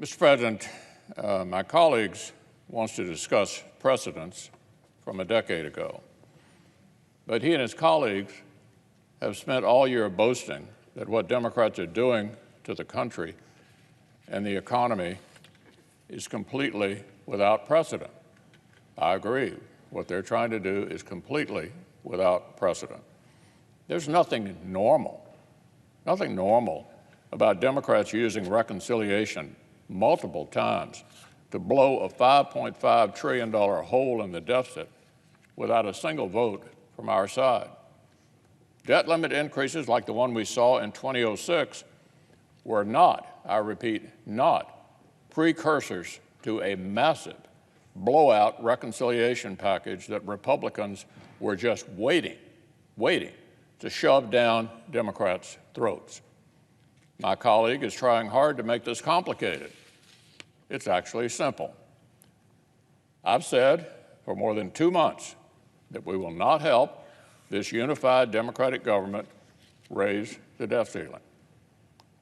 Mr. President, my colleagues wants to discuss precedents from a decade ago, but he and his colleagues have spent all year boasting that what Democrats are doing to the country and the economy is completely without precedent. I agree. What they're trying to do is completely without precedent. There's nothing normal about Democrats using reconciliation multiple times to blow a $5.5 trillion hole in the deficit without a single vote from our side. Debt limit increases like the one we saw in 2006 were not, I repeat, not precursors to a massive blowout reconciliation package that Republicans were just waiting to shove down Democrats' throats. My colleague is trying hard to make this complicated. It's actually simple. I've said for more than 2 months that we will not help this unified Democratic government raise the debt ceiling.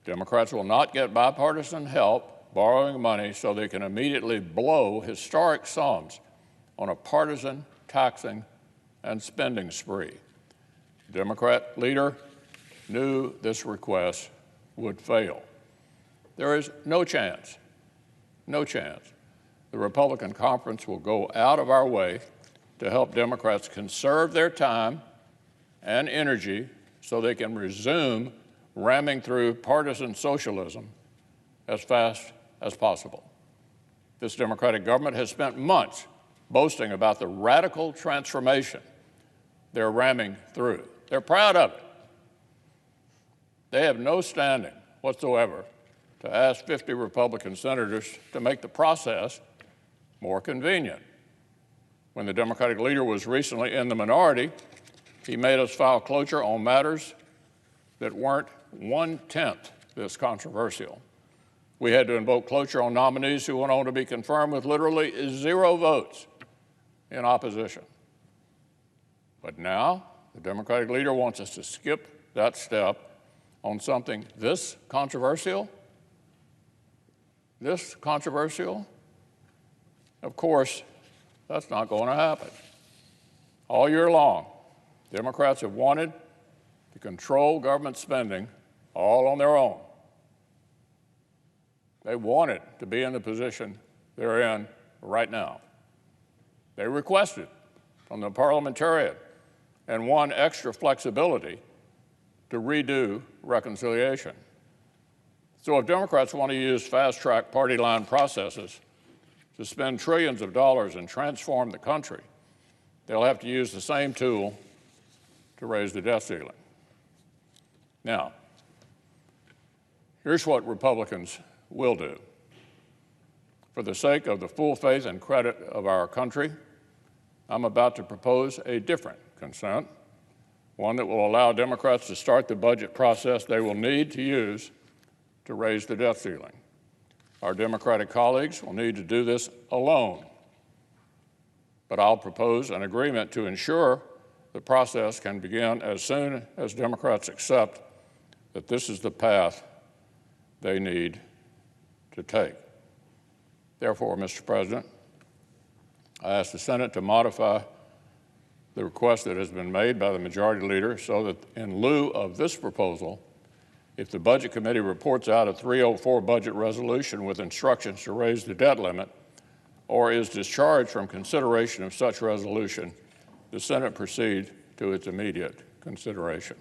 Democrats will not get bipartisan help borrowing money so they can immediately blow historic sums on a partisan taxing and spending spree. The Democrat leader knew this request would fail. There is no chance the Republican conference will go out of our way to help Democrats conserve their time and energy so they can resume ramming through partisan socialism as fast as possible. This Democratic government has spent months boasting about the radical transformation they're ramming through. They're proud of it. They have no standing whatsoever to ask 50 Republican senators to make the process more convenient. When the Democratic leader was recently in the minority, he made us file cloture on matters that weren't 1/10 this controversial. We had to invoke cloture on nominees who went on to be confirmed with literally 0 votes in opposition. But now, the Democratic leader wants us to skip that step on something this controversial? Of course, that's not going to happen. All year long, Democrats have wanted to control government spending all on their own. They wanted to be in the position they're in right now. They requested from the parliamentarian and won extra flexibility to redo reconciliation. So if Democrats want to use fast-track party line processes to spend trillions of dollars and transform the country, they'll have to use the same tool to raise the debt ceiling. Now, here's what Republicans will do. For the sake of the full faith and credit of our country, I'm about to propose a different consent, one that will allow Democrats to start the budget process they will need to use to raise the debt ceiling. Our Democratic colleagues will need to do this alone, but I'll propose an agreement to ensure the process can begin as soon as Democrats accept that this is the path they need to take. Therefore, Mr. President, I ask the Senate to modify the request that has been made by the majority leader so that in lieu of this proposal, if the Budget Committee reports out a 304 budget resolution with instructions to raise the debt limit or is discharged from consideration of such resolution, the Senate proceed to its immediate consideration.